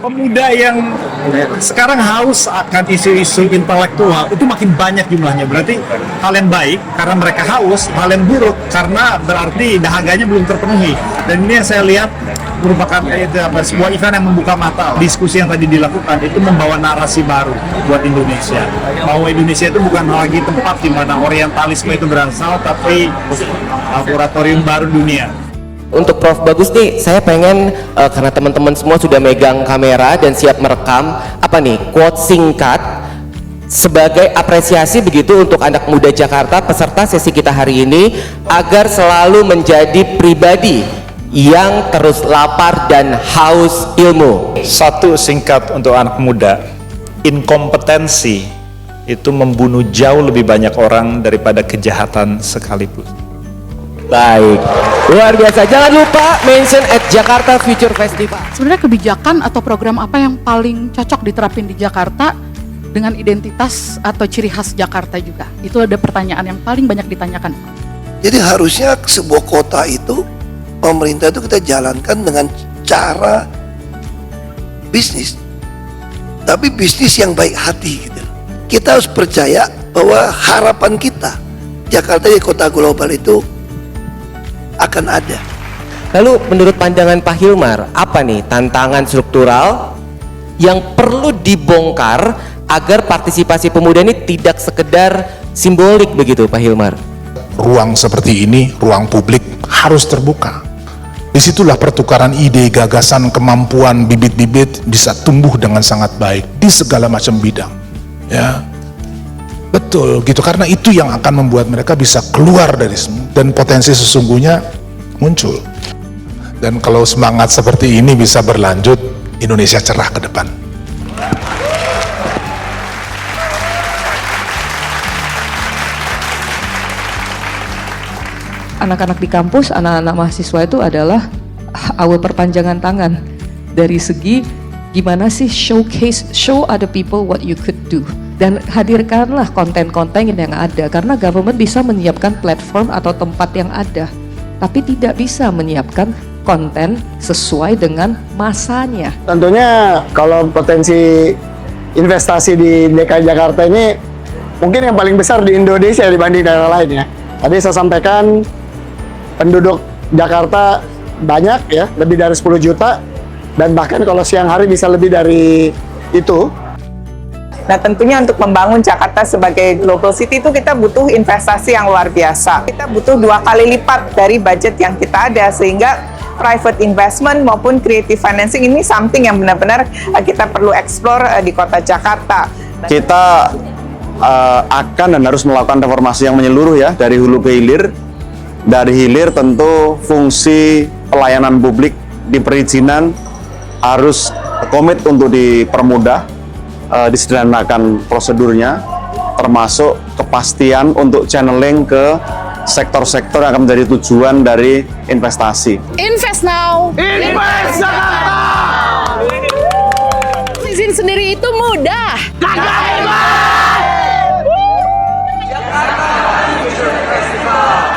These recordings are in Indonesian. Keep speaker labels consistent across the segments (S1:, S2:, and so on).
S1: Pemuda yang sekarang haus akan isu-isu intelektual itu makin banyak jumlahnya. Berarti hal yang baik karena mereka haus, hal yang buruk karena berarti dahaganya belum terpenuhi. Dan ini yang saya lihat merupakan sebuah event yang membuka mata. Diskusi yang tadi dilakukan itu membawa narasi baru buat Indonesia. Bahwa Indonesia itu bukan lagi tempat di mana orientalisme itu berasal, tapi laboratorium baru dunia.
S2: Untuk Prof Bagus nih, saya pengen karena teman-teman semua sudah megang kamera dan siap merekam, apa nih, quote singkat sebagai apresiasi begitu untuk anak muda Jakarta peserta sesi kita hari ini agar selalu menjadi pribadi yang terus lapar dan haus ilmu.
S3: Satu singkat untuk anak muda, inkompetensi itu membunuh jauh lebih banyak orang daripada kejahatan sekalipun.
S2: Baik, luar biasa. Jangan lupa mention at Jakarta Future Festival.
S4: Sebenarnya kebijakan atau program apa yang paling cocok diterapin di Jakarta dengan identitas atau ciri khas Jakarta juga? Itu ada pertanyaan yang paling banyak ditanyakan.
S5: Jadi harusnya sebuah kota itu, pemerintah itu kita jalankan dengan cara bisnis. Tapi bisnis yang baik hati gitu. Kita harus percaya bahwa harapan kita Jakarta di kota global itu akan ada.
S2: Lalu menurut pandangan Pak Hilmar, apa nih tantangan struktural yang perlu dibongkar agar partisipasi pemuda ini tidak sekedar simbolik begitu Pak Hilmar?
S6: Ruang seperti ini, ruang publik harus terbuka. Disitulah pertukaran ide, gagasan, kemampuan, bibit-bibit bisa tumbuh dengan sangat baik di segala macam bidang. Ya, betul gitu, karena itu yang akan membuat mereka bisa keluar dari semua dan potensi sesungguhnya muncul. Dan kalau semangat seperti ini bisa berlanjut, Indonesia cerah ke depan.
S7: Anak-anak di kampus, anak-anak mahasiswa itu adalah our perpanjangan tangan dari segi gimana sih show other people what you could do, dan hadirkanlah konten-konten yang ada, karena government bisa menyiapkan platform atau tempat yang ada tapi tidak bisa menyiapkan konten sesuai dengan masanya.
S8: Tentunya kalau potensi investasi di DKI Jakarta ini mungkin yang paling besar di Indonesia dibanding daerah lain ya. Tadi saya sampaikan penduduk Jakarta banyak ya, lebih dari 10 juta, dan bahkan kalau siang hari bisa lebih dari itu.
S9: Nah tentunya untuk membangun Jakarta sebagai global city itu kita butuh investasi yang luar biasa. Kita butuh 2 kali lipat dari budget yang kita ada, sehingga private investment maupun creative financing ini something yang benar-benar kita perlu explore di kota Jakarta.
S10: Kita akan dan harus melakukan reformasi yang menyeluruh ya, dari hulu ke hilir. Dari hilir tentu fungsi pelayanan publik di perizinan harus komit untuk dipermudah, disederhanakan prosedurnya, termasuk kepastian untuk channeling ke sektor-sektor yang akan menjadi tujuan dari investasi.
S4: Invest now!
S8: Invest Jakarta!
S4: Izin sendiri itu mudah.
S8: Kagak hebat!
S4: Jakarta
S8: Future Festival.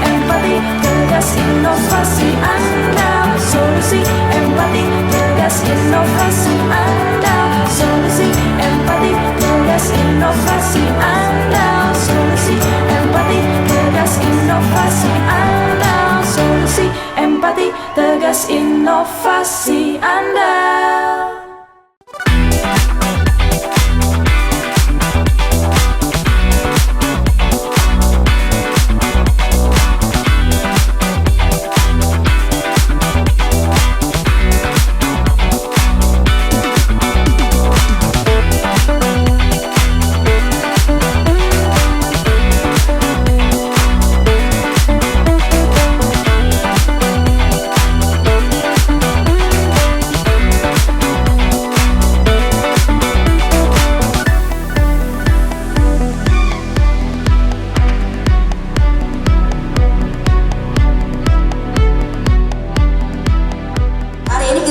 S11: Empati, tegas inovasi Anda. Solusi empati, tegas inovasi Anda. Solusi empati, tegas inovasi Anda. Solusi empati, tegas inovasi Anda. Solusi empati, tegas inovasi Anda.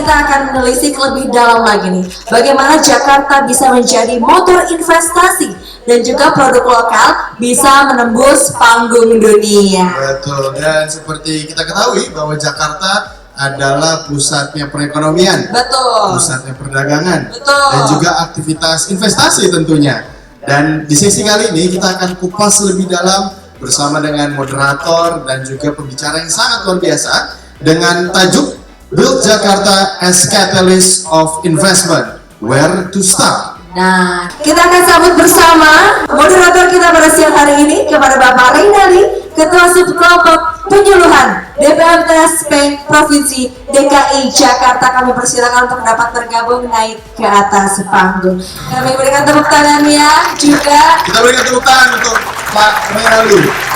S12: kita akan menelisik lebih dalam lagi nih, bagaimana Jakarta bisa menjadi motor investasi dan juga produk lokal bisa menembus panggung dunia.
S13: Betul, dan seperti kita ketahui bahwa Jakarta adalah pusatnya perekonomian,
S12: betul,
S13: pusatnya perdagangan,
S12: betul,
S13: dan juga aktivitas investasi tentunya. Dan di sesi kali ini kita akan kupas lebih dalam bersama dengan moderator dan juga pembicara yang sangat luar biasa dengan tajuk Build Jakarta as Catalyst of Investment, Where to Start.
S12: Nah, kita akan sambut bersama moderator kita pada siang hari ini kepada Bapak Reynali, Ketua Subkelompok Penyuluhan DPMTSP Provinsi DKI Jakarta. Kami persilakan untuk dapat bergabung naik ke atas panggung. Kami berikan tepuk tangannya juga.
S13: Kita berikan tepuk tangan untuk Pak Reynali.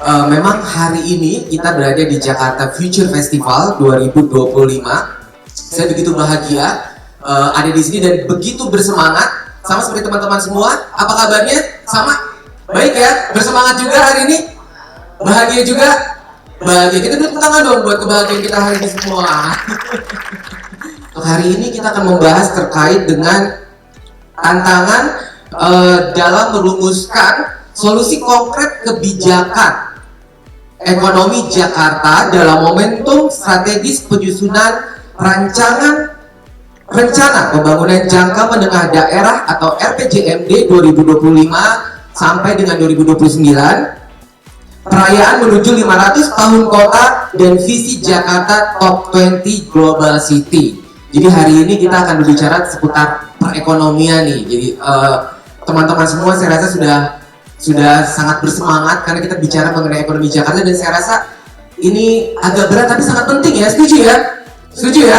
S2: Memang hari ini kita berada di Jakarta Future Festival 2025. Saya begitu bahagia ada di sini dan begitu bersemangat, sama seperti teman-teman semua. Apa kabarnya? Sama? Baik ya? Bersemangat juga hari ini? Bahagia juga? Bahagia. Kita beri tepuk tangan dong buat kebahagiaan kita hari ini semua. Untuk hari ini kita akan membahas terkait dengan tantangan dalam merumuskan solusi konkret kebijakan ekonomi Jakarta dalam momentum strategis penyusunan rencana pembangunan jangka menengah daerah atau RPJMD 2025 sampai dengan 2029, perayaan menuju 500 tahun kota dan visi Jakarta Top 20 Global City. Jadi hari ini kita akan berbicara seputar perekonomian nih. Jadi teman-teman semua saya rasa sudah sangat bersemangat karena kita bicara mengenai ekonomi Jakarta, dan saya rasa ini agak berat tapi sangat penting ya. Setuju ya? Setuju ya?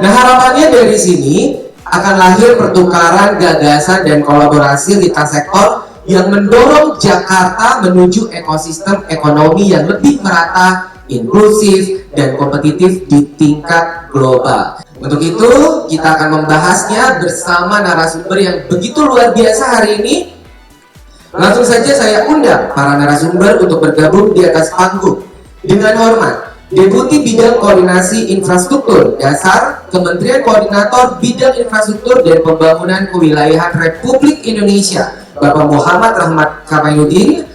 S2: Nah, harapannya dari sini akan lahir pertukaran gagasan dan kolaborasi lintas sektor yang mendorong Jakarta menuju ekosistem ekonomi yang lebih merata, inklusif, dan kompetitif di tingkat global. Untuk itu, kita akan membahasnya bersama narasumber yang begitu luar biasa hari ini. Langsung saja saya undang para narasumber untuk bergabung di atas panggung. Dengan hormat, Deputi Bidang Koordinasi Infrastruktur Dasar, Kementerian Koordinator Bidang Infrastruktur dan Pembangunan Kewilayahan Republik Indonesia, Bapak Muhammad Rahmat Kamayudin,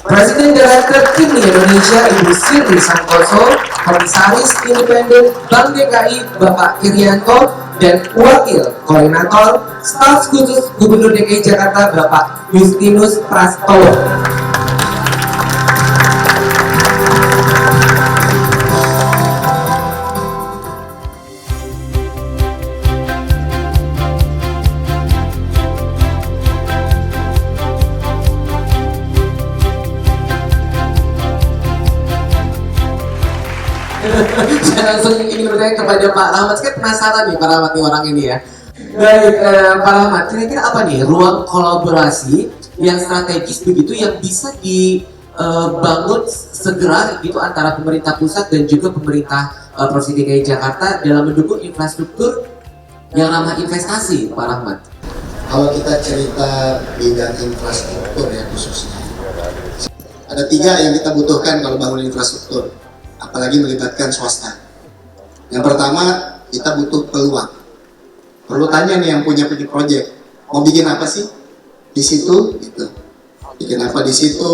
S2: Presiden Direktur Kini Indonesia Ibu Sirri Santoso, Komisaris Independen Bank DKI Bapak Irianto, dan Wakil Koordinator Staf Khusus Gubernur DKI Jakarta Bapak Justinus Prastowo. Saya langsung ingin bertanya kepada Pak Rahmat. Saya penasaran nih Pak Rahmat nih orang ini ya. Baik, Pak Rahmat, kira-kira apa nih ruang kolaborasi yang strategis begitu yang bisa dibangun segera gitu antara pemerintah pusat dan juga pemerintah Provinsi DKI Jakarta dalam mendukung infrastruktur yang ramah investasi, Pak Rahmat?
S13: Kalau kita cerita bidang infrastruktur ya khususnya, ada 3 yang kita butuhkan kalau bangun infrastruktur, apalagi melibatkan swasta. Yang pertama, kita butuh peluang. Perlu tanya nih yang punya proyek, mau bikin apa sih di situ? Gitu. Bikin apa di situ?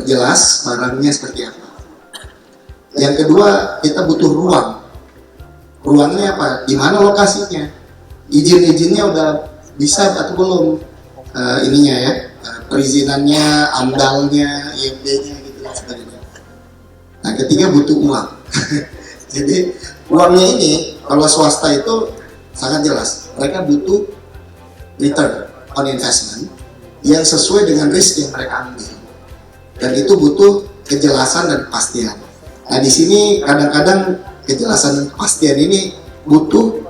S13: Jelas barangnya seperti apa. Yang kedua, kita butuh ruang. Ruangnya apa? Di mana lokasinya? Izin-izinnya udah bisa atau belum? Ininya ya, perizinannya, amdalnya, IMB-nya gitu dan sebagainya. Nah, ketiga butuh uang. Jadi uangnya ini kalau swasta itu sangat jelas, mereka butuh return on investment yang sesuai dengan risk yang mereka ambil, dan itu butuh kejelasan dan kepastian. Nah, di sini kadang-kadang kejelasan dan kepastian ini butuh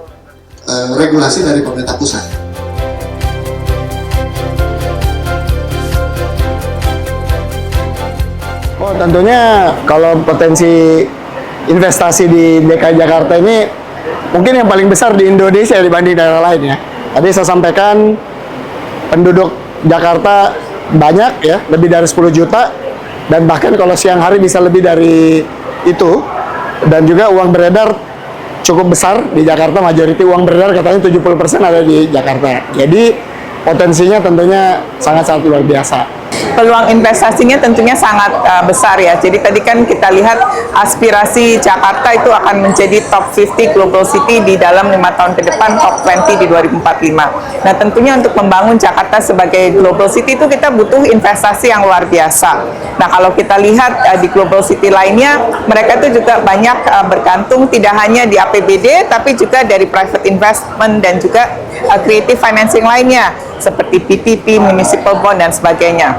S13: regulasi dari pemerintah pusat.
S8: Oh, tentunya kalau potensi investasi di DKI Jakarta ini mungkin yang paling besar di Indonesia dibanding daerah lain ya. Tadi saya sampaikan penduduk Jakarta banyak ya, lebih dari 10 juta, dan bahkan kalau siang hari bisa lebih dari itu. Dan juga uang beredar cukup besar di Jakarta, majority uang beredar katanya 70% ada di Jakarta. Jadi potensinya tentunya sangat-sangat luar biasa.
S9: Peluang investasinya tentunya sangat besar ya. Jadi tadi kan kita lihat aspirasi Jakarta itu akan menjadi top 50 global city di dalam 5 tahun ke depan, top 20 di 2045. Nah tentunya untuk membangun Jakarta sebagai global city itu kita butuh investasi yang luar biasa. Nah kalau kita lihat di global city lainnya, mereka itu juga banyak bergantung tidak hanya di APBD, tapi juga dari private investment dan juga creative financing lainnya, seperti PPP, municipal bond, dan sebagainya.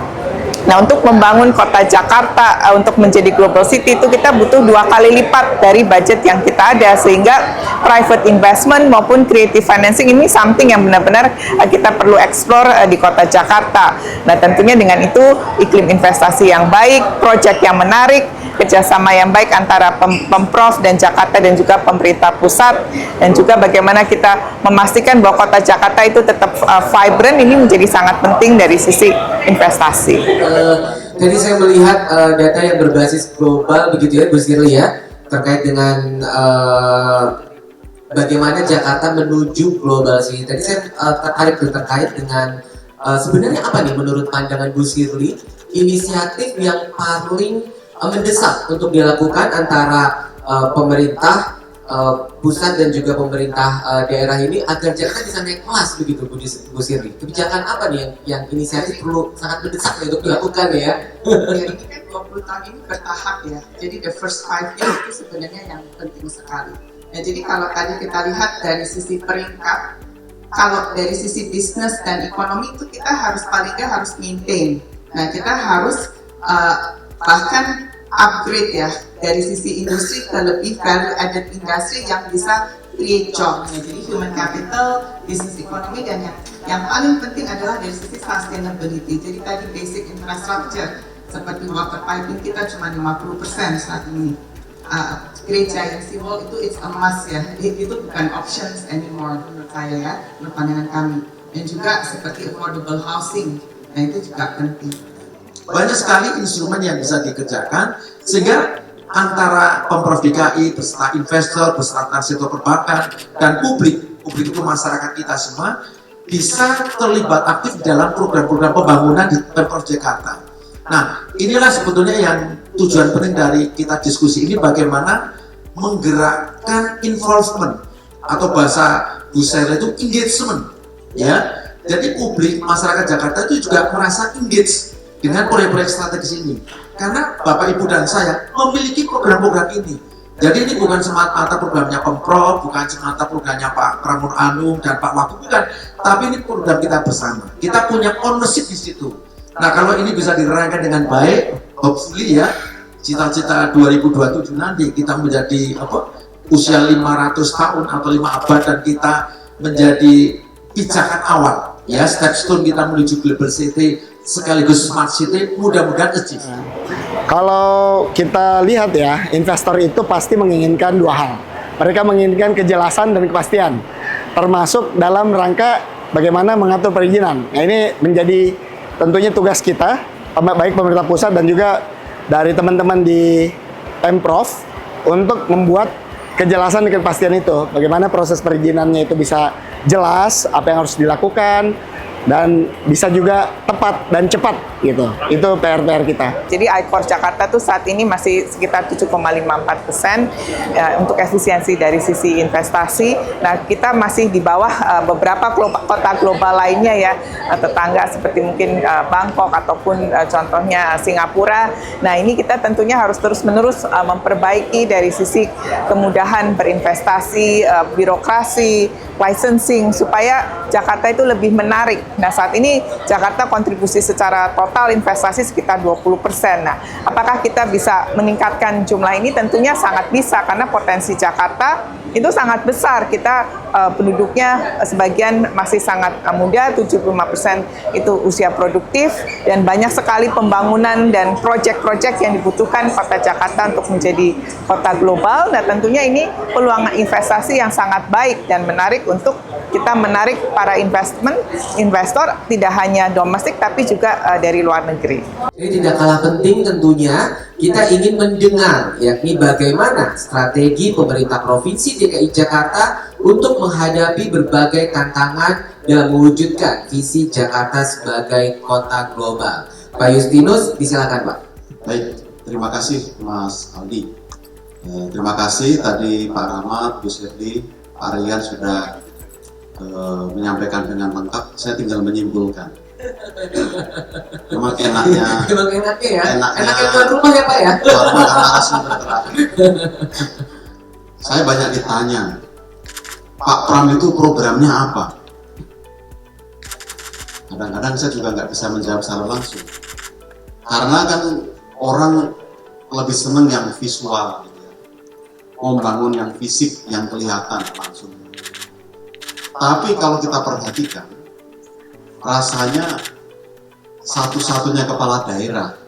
S9: Nah, untuk membangun kota Jakarta untuk menjadi global city itu kita butuh 2 kali lipat dari budget yang kita ada, sehingga private investment maupun creative financing ini something yang benar-benar kita perlu explore di kota Jakarta. Nah, tentunya dengan itu iklim investasi yang baik, proyek yang menarik, kerjasama yang baik antara Pemprov dan Jakarta dan juga pemerintah pusat, dan juga bagaimana kita memastikan bahwa kota Jakarta itu tetap vibrant, ini menjadi sangat penting dari sisi investasi.
S14: Jadi saya melihat data yang berbasis global begitu ya, Bu Sirly ya, terkait dengan bagaimana Jakarta menuju global sih. Tadi saya terkait dengan sebenarnya apa nih menurut pandangan Bu Sirly inisiatif yang paling mendesak untuk dilakukan antara pemerintah pusat dan juga pemerintah daerah ini agar Jakarta bisa naik kelas begitu, Bu Sirly. Kebijakan apa nih yang inisiatif perlu sangat mendesak untuk dilakukan ya?
S15: Ya ini kan 20 tahun ini bertahap ya. Jadi the first 5 years itu sebenarnya yang penting sekali. Nah jadi kalau tadi kita lihat dari sisi peringkat, kalau dari sisi bisnis dan ekonomi itu kita harus paling nggak harus maintain. Nah kita harus bahkan upgrade ya dari sisi industri ke lebih value added industri yang bisa create job. Ya, jadi human capital, bisnis ekonomi, dan yang paling penting adalah dari sisi sustainability. Jadi tadi basic infrastructure seperti water piping kita cuma 50% saat ini. Great Giant Seawall itu it's a must ya. Itu bukan options anymore menurut saya ya, menurut pandangan kami. Dan juga seperti affordable housing. Nah itu juga penting.
S16: Banyak sekali instrumen yang bisa dikerjakan sehingga antara Pemprov DKI beserta investor, beserta sektor perbankan dan publik itu masyarakat kita semua bisa terlibat aktif dalam program-program pembangunan di Pemprov Jakarta. Nah, inilah sebetulnya yang tujuan penting dari kita diskusi ini, bagaimana menggerakkan involvement atau bahasa Bu Sirly itu engagement, ya. Jadi publik masyarakat Jakarta itu juga merasa engage dengan proyek-proyek strategis ini, karena Bapak Ibu dan saya memiliki program-program ini. Jadi ini bukan semata-mata programnya Pemprov, bukan semata programnya Pak Pramono Anung dan Pak Wagub, bukan, tapi ini program kita bersama. Kita punya ownership di situ. Nah kalau ini bisa dirancang dengan baik, hopefully ya, cita-cita 2027 nanti kita menjadi usia 500 tahun atau 5 abad dan kita menjadi pijakan awal, ya, stepstone kita menuju global city sekaligus smart city, mudah-mudahan achieve.
S8: Kalau kita lihat ya, investor itu pasti menginginkan 2 hal. Mereka menginginkan kejelasan dan kepastian, termasuk dalam rangka bagaimana mengatur perizinan. Nah ini menjadi tentunya tugas kita, baik pemerintah pusat dan juga dari teman-teman di Pemprov, untuk membuat kejelasan dan kepastian itu. Bagaimana proses perizinannya itu bisa jelas, apa yang harus dilakukan, dan bisa juga tepat dan cepat gitu. Itu PR kita.
S9: Jadi I-Core Jakarta tuh saat ini masih sekitar 7,54% untuk efisiensi dari sisi investasi. Nah, kita masih di bawah beberapa kota global lainnya ya, tetangga seperti mungkin Bangkok ataupun contohnya Singapura. Nah, ini kita tentunya harus terus-menerus memperbaiki dari sisi kemudahan berinvestasi, birokrasi, licensing, supaya Jakarta itu lebih menarik. Nah, saat ini Jakarta kontribusi secara total investasi sekitar 20%. Nah, apakah kita bisa meningkatkan jumlah ini? Tentunya sangat bisa, karena potensi Jakarta itu sangat besar. Kita penduduknya sebagian masih sangat muda, 75% itu usia produktif, dan banyak sekali pembangunan dan proyek-proyek yang dibutuhkan kota Jakarta untuk menjadi kota global. Nah, tentunya ini peluang investasi yang sangat baik dan menarik untuk kita menarik para investor tidak hanya domestik tapi juga dari luar negeri.
S14: Ini tidak kalah penting tentunya kita ingin mendengar yakni bagaimana strategi pemerintah Provinsi DKI Jakarta untuk menghadapi berbagai tantangan dalam mewujudkan visi Jakarta sebagai kota global. Pak Justinus, disilakan Pak.
S17: Baik, terima kasih Mas Aldi. Terima kasih tadi Pak Rahmat, Bu Sirli, Pak Rian sudah menyampaikan dengan lengkap. Saya tinggal menyimpulkan. Memang enaknya
S14: ya. Enaknya tuan rumah ya Pak ya.
S17: Tuan rumah karena narasumber terakhir. Saya banyak ditanya, Pak Pram itu programnya apa? Kadang-kadang saya juga nggak bisa menjawab secara langsung. Karena kan orang lebih seneng yang visual, gitu ya. Membangun yang fisik, yang kelihatan langsung. Tapi kalau kita perhatikan, rasanya satu-satunya kepala daerah,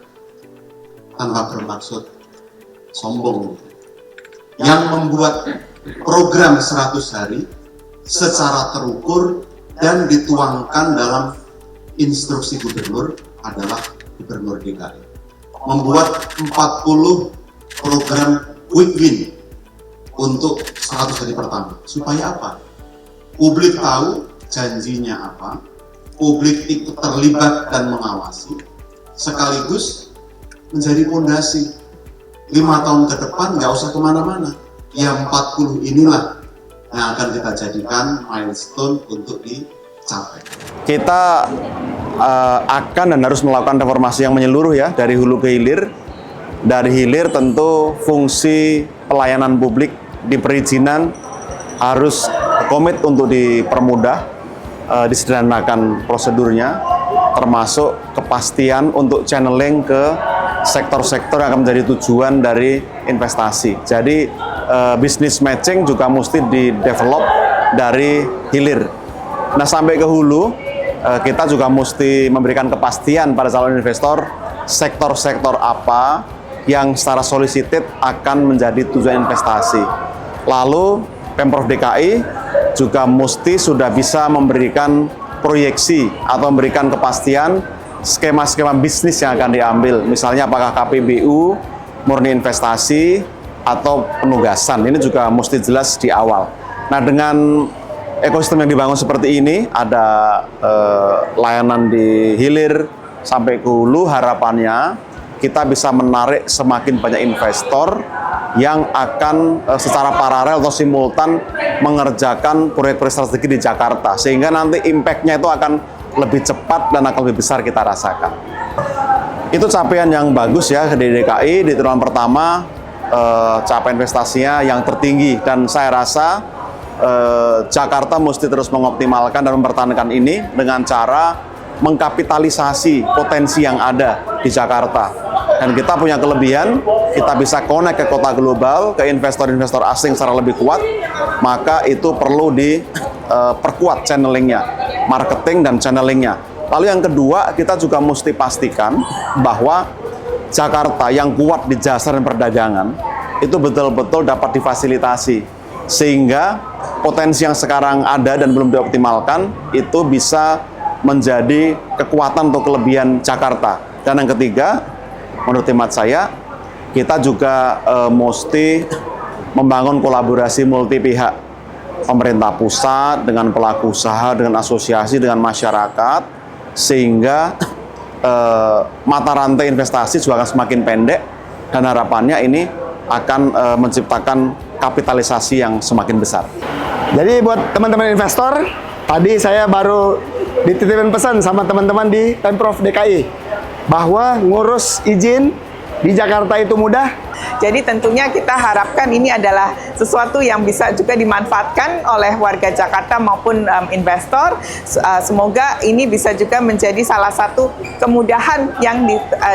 S17: tanpa bermaksud sombong, yang membuat program 100 hari secara terukur dan dituangkan dalam instruksi gubernur adalah Gubernur DKI. Membuat 40 program quick win untuk 100 hari pertama. Supaya apa? Publik tahu janjinya apa, publik ikut terlibat dan mengawasi, sekaligus menjadi fondasi 5 tahun ke depan nggak usah kemana-mana. Yang 40 inilah yang akan kita jadikan milestone untuk dicapai.
S10: Kita akan dan harus melakukan reformasi yang menyeluruh ya, dari hulu ke hilir. Dari hilir tentu fungsi pelayanan publik di perizinan harus komit untuk dipermudah, disederhanakan prosedurnya, termasuk kepastian untuk channeling ke sektor-sektor yang akan menjadi tujuan dari investasi. Jadi business matching juga mesti di-develop dari hilir. Nah, sampai ke hulu, kita juga mesti memberikan kepastian pada calon investor sektor-sektor apa yang secara solicited akan menjadi tujuan investasi. Lalu Pemprov DKI juga mesti sudah bisa memberikan proyeksi atau memberikan kepastian skema-skema bisnis yang akan diambil. Misalnya apakah KPBU, murni investasi, atau penugasan. Ini juga mesti jelas di awal. Nah, dengan ekosistem yang dibangun seperti ini, ada layanan di hilir sampai ke hulu, harapannya kita bisa menarik semakin banyak investor yang akan secara paralel atau simultan mengerjakan proyek-proyek strategi di Jakarta, sehingga nanti impact-nya itu akan lebih cepat dan akan lebih besar kita rasakan. Itu capaian yang bagus ya di DKI, di triwulan pertama capaian investasinya yang tertinggi, dan saya rasa Jakarta mesti terus mengoptimalkan dan mempertahankan ini dengan cara mengkapitalisasi potensi yang ada di Jakarta. Dan kita punya kelebihan, kita bisa connect ke kota global, ke investor-investor asing secara lebih kuat, maka itu perlu diperkuat channelingnya, marketing dan channelingnya. Lalu yang kedua, kita juga mesti pastikan bahwa Jakarta yang kuat di jasa dan perdagangan, itu betul-betul dapat difasilitasi, sehingga potensi yang sekarang ada dan belum dioptimalkan, itu bisa menjadi kekuatan atau kelebihan Jakarta. Dan yang ketiga, menurut hemat saya, kita juga mesti membangun kolaborasi multi pihak. Pemerintah pusat dengan pelaku usaha, dengan asosiasi, dengan masyarakat, sehingga mata rantai investasi juga akan semakin pendek, dan harapannya ini akan menciptakan kapitalisasi yang semakin besar.
S8: Jadi buat teman-teman investor, tadi saya baru dititipin pesan sama teman-teman di Pemprov DKI bahwa ngurus izin di Jakarta itu mudah.
S9: Jadi tentunya kita harapkan ini adalah sesuatu yang bisa juga dimanfaatkan oleh warga Jakarta maupun investor. Semoga ini bisa juga menjadi salah satu kemudahan yang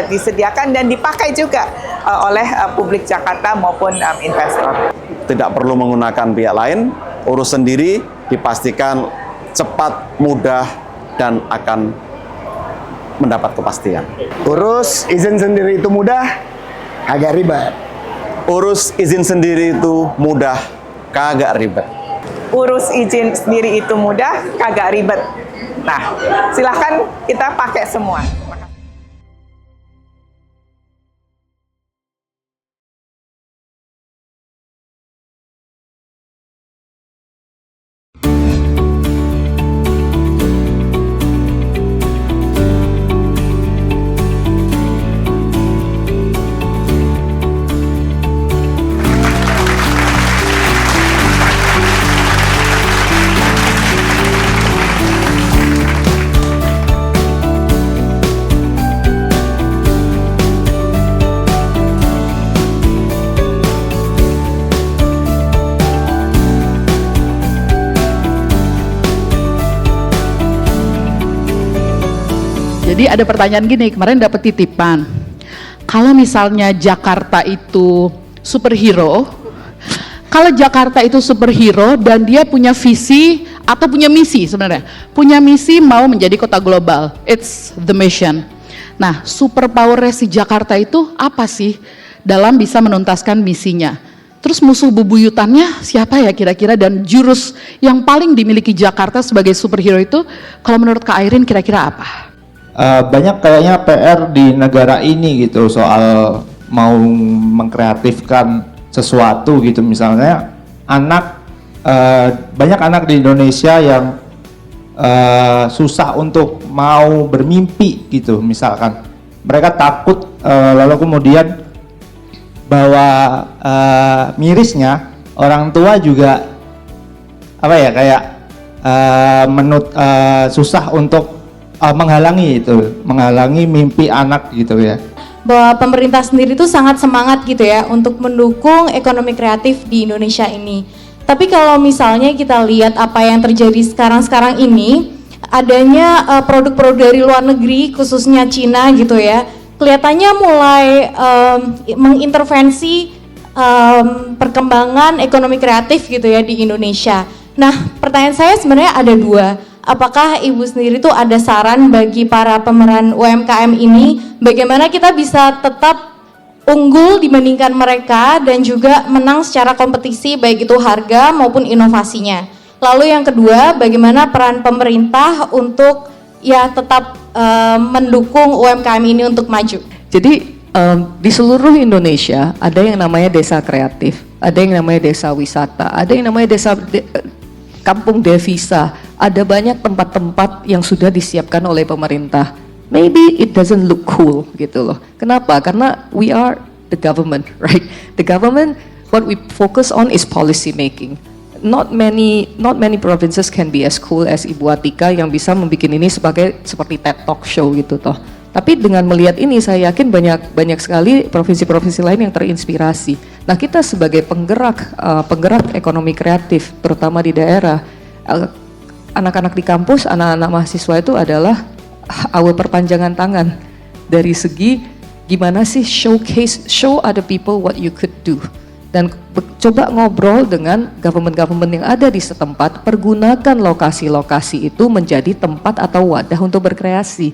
S9: disediakan dan dipakai juga oleh publik Jakarta maupun investor.
S10: tidak perlu menggunakan pihak lain, urus sendiri, dipastikan cepat, mudah, dan akan mendapat kepastian.
S8: Urus izin sendiri itu mudah, agak ribet.
S10: Urus izin sendiri itu mudah, kagak ribet.
S9: Urus izin sendiri itu mudah, kagak ribet. Nah, silahkan kita pakai semua.
S4: Jadi ada pertanyaan gini, kemarin dapat titipan. Kalau misalnya Jakarta itu superhero, kalau Jakarta itu superhero dan dia punya visi atau punya misi sebenarnya, punya misi mau menjadi kota global, it's the mission. Nah, superpower si Jakarta itu apa sih dalam bisa menuntaskan misinya? Terus musuh bebuyutannya siapa ya kira-kira, dan jurus yang paling dimiliki Jakarta sebagai superhero itu kalau menurut Kak Airin kira-kira apa?
S18: Banyak kayaknya PR di negara ini gitu soal mau mengkreatifkan sesuatu gitu, misalnya banyak anak di Indonesia yang susah untuk mau bermimpi gitu, misalkan mereka takut lalu kemudian bahwa mirisnya orang tua juga apa ya kayak susah untuk menghalangi mimpi anak gitu ya.
S19: Bahwa pemerintah sendiri itu sangat semangat gitu ya untuk mendukung ekonomi kreatif di Indonesia ini. Tapi kalau misalnya kita lihat apa yang terjadi sekarang ini, adanya produk-produk dari luar negeri khususnya Cina gitu ya, kelihatannya mulai mengintervensi perkembangan ekonomi kreatif gitu ya di Indonesia. Nah, pertanyaan saya sebenarnya ada dua. Apakah Ibu sendiri tuh ada saran bagi para pemeran UMKM ini, bagaimana kita bisa tetap unggul dibandingkan mereka dan juga menang secara kompetisi baik itu harga maupun inovasinya. Lalu yang kedua, bagaimana peran pemerintah untuk ya tetap mendukung UMKM ini untuk maju?
S7: Jadi di seluruh Indonesia ada yang namanya desa kreatif, ada yang namanya desa wisata, ada yang namanya kampung devisa, ada banyak tempat-tempat yang sudah disiapkan oleh pemerintah. Maybe it doesn't look cool gitu loh. Kenapa? Karena we are the government, right? The government, what we focus on is policy making. Not many provinces can be as cool as Ibu Atika yang bisa membuat ini seperti TED Talk show gitu toh. Tapi dengan melihat ini saya yakin banyak sekali provinsi-provinsi lain yang terinspirasi. Nah, kita sebagai penggerak ekonomi kreatif terutama di daerah, anak-anak di kampus, anak-anak mahasiswa itu adalah our perpanjangan tangan dari segi gimana sih show other people what you could do. Dan coba ngobrol dengan government yang ada di setempat, pergunakan lokasi-lokasi itu menjadi tempat atau wadah untuk berkreasi.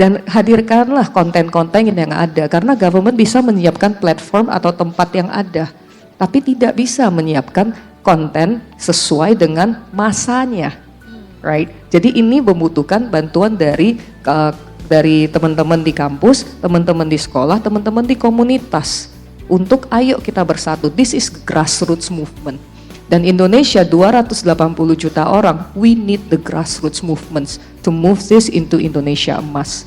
S7: Dan hadirkanlah konten-konten yang ada, karena government bisa menyiapkan platform atau tempat yang ada, tapi tidak bisa menyiapkan konten sesuai dengan masanya, right? Jadi ini membutuhkan bantuan dari teman-teman di kampus, teman-teman di sekolah, teman-teman di komunitas, untuk ayo kita bersatu. This is grassroots movement. Dan Indonesia 280 juta orang, we need the grassroots movements to move this into Indonesia emas.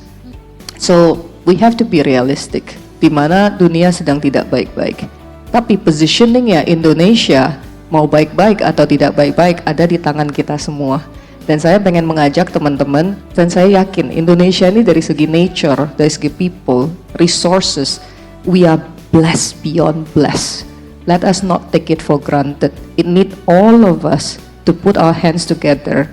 S7: So we have to be realistic, di mana dunia sedang tidak baik-baik. Tapi positioningnya Indonesia mau baik-baik atau tidak baik-baik ada di tangan kita semua. Dan saya pengen mengajak teman-teman, dan saya yakin Indonesia ini dari segi nature, dari segi people, resources, we are blessed beyond blessed. Let us not take it for granted. It need all of us to put our hands together,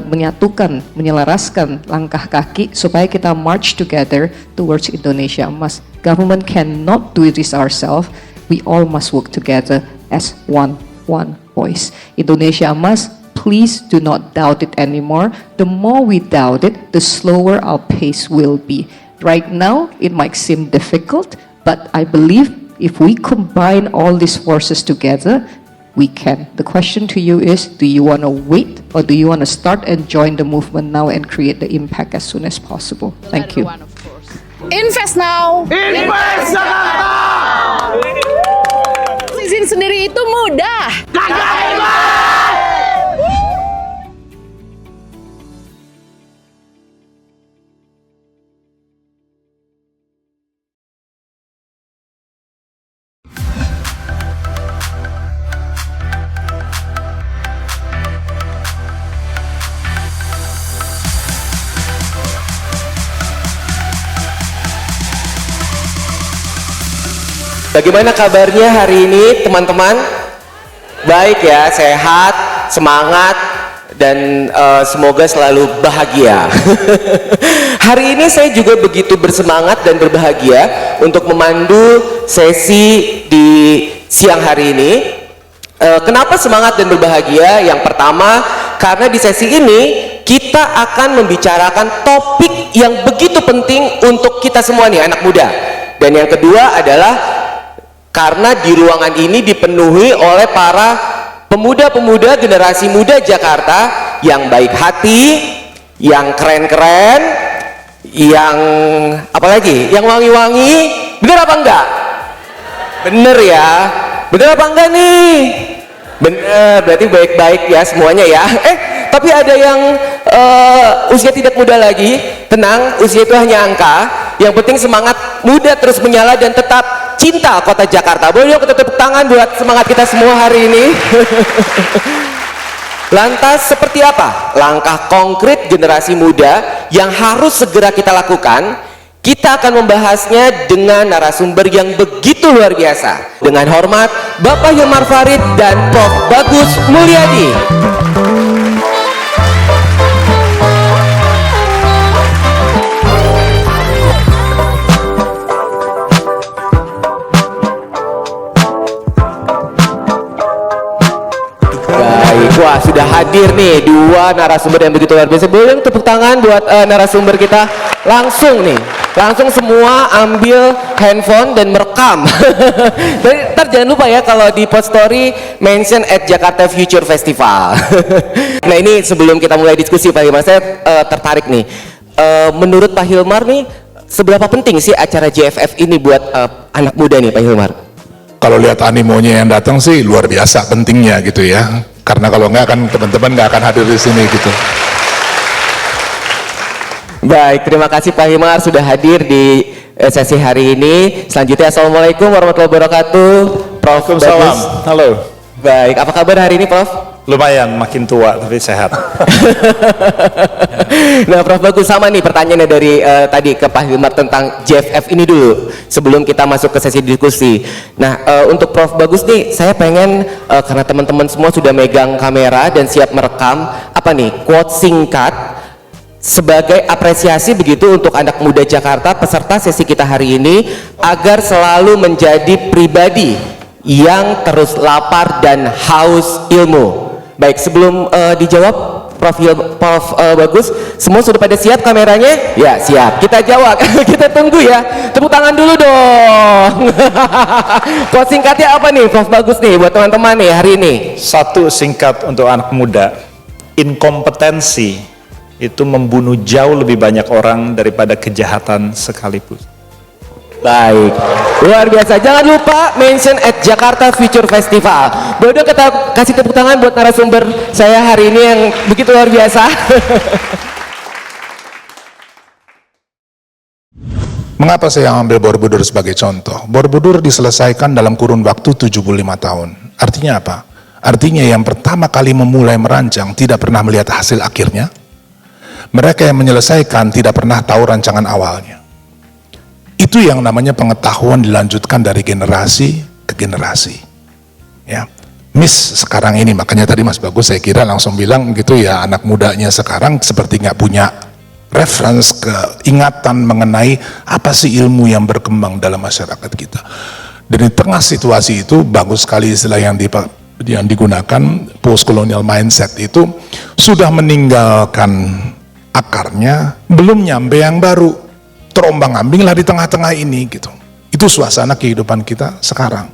S7: menyatukan, menyelaraskan langkah kaki supaya kita march together towards Indonesia emas. Government cannot do this ourselves. We all must work together as one voice. Indonesia Emas, please do not doubt it anymore. The more we doubt it, the slower our pace will be. Right now, it might seem difficult, but I believe if we combine all these forces together, we can. The question to you is, do you want to wait or do you want to start and join the movement now and create the impact as soon as possible? Thank you.
S20: Invest now.
S8: Invest Jakarta.
S20: Izin sendiri itu mudah.
S2: Bagaimana kabarnya hari ini teman-teman? Baik ya, sehat, semangat, dan semoga selalu bahagia. Hari ini saya juga begitu bersemangat dan berbahagia untuk memandu sesi di siang hari ini. Kenapa semangat dan berbahagia? Yang pertama, karena di sesi ini kita akan membicarakan topik yang begitu penting untuk kita semua nih, anak muda. Dan yang kedua adalah karena di ruangan ini dipenuhi oleh para pemuda-pemuda generasi muda Jakarta yang baik hati, yang keren-keren, yang apalagi, yang wangi-wangi. Bener apa enggak? Bener ya? Bener apa enggak nih? Bener, berarti baik-baik ya semuanya ya. Tapi ada yang usia tidak muda lagi. Tenang, usia itu hanya angka. Yang penting semangat muda terus menyala dan tetap cinta kota Jakarta. Boleh dong kita tepuk tangan buat semangat kita semua hari ini. Lantas seperti apa langkah konkret generasi muda yang harus segera kita lakukan? Kita akan membahasnya dengan narasumber yang begitu luar biasa. Dengan hormat, Bapak Hilmar Farid dan Prof. Bagus Mulyadi. Wah, sudah hadir nih dua narasumber yang begitu luar biasa. Boleh tepuk tangan buat narasumber kita. Langsung nih, langsung semua ambil handphone dan merekam. Dan ntar jangan lupa ya kalau di post story mention at Jakarta Future Festival. Nah ini sebelum kita mulai diskusi Pak Hilmar, saya tertarik nih. Menurut Pak Hilmar nih, seberapa penting sih acara JFF ini buat anak muda nih Pak Hilmar?
S6: Kalau lihat animonya yang datang sih luar biasa pentingnya gitu ya. Karena kalau enggak kan teman-teman nggak akan hadir di sini gitu.
S2: Baik, terima kasih Pak Hilmar sudah hadir di sesi hari ini. Selanjutnya, Assalamualaikum warahmatullahi wabarakatuh. Prof. Bagus.
S3: Halo.
S2: Baik, apa kabar hari ini Prof?
S3: Lumayan, makin tua tapi sehat.
S2: Nah Prof Bagus, sama nih pertanyaannya dari tadi ke Pak Hilmar tentang JFF ini dulu sebelum kita masuk ke sesi diskusi. Nah untuk Prof Bagus nih, saya pengen karena teman-teman semua sudah megang kamera dan siap merekam, apa nih quote singkat sebagai apresiasi begitu untuk anak muda Jakarta peserta sesi kita hari ini agar selalu menjadi pribadi yang terus lapar dan haus ilmu. Baik, sebelum dijawab Prof Bagus, semua sudah pada siap kameranya? Ya, siap. Kita jawab. Kita tunggu ya. Tepuk tangan dulu dong. Quote singkatnya apa nih Prof Bagus nih buat teman-teman nih hari ini?
S3: Satu singkat untuk anak muda. Inkompetensi itu membunuh jauh lebih banyak orang daripada kejahatan sekalipun.
S2: Baik, luar biasa. Jangan lupa mention at Jakarta Future Festival. Boleh kita kasih tepuk tangan buat narasumber saya hari ini yang begitu luar biasa.
S6: Mengapa saya ambil Borobudur sebagai contoh? Borobudur diselesaikan dalam kurun waktu 75 tahun. Artinya apa? Artinya yang pertama kali memulai merancang tidak pernah melihat hasil akhirnya. Mereka yang menyelesaikan tidak pernah tahu rancangan awalnya. Itu yang namanya pengetahuan dilanjutkan dari generasi ke generasi. Ya, miss sekarang ini, makanya tadi Mas Bagus saya kira langsung bilang gitu ya, anak mudanya sekarang seperti nggak punya reference, keingatan mengenai apa sih ilmu yang berkembang dalam masyarakat kita. Dan di tengah situasi itu bagus sekali istilah yang digunakan, post colonial mindset itu sudah meninggalkan akarnya, belum nyampe yang baru, terombang-ambing lah di tengah-tengah ini gitu. Itu suasana kehidupan kita sekarang.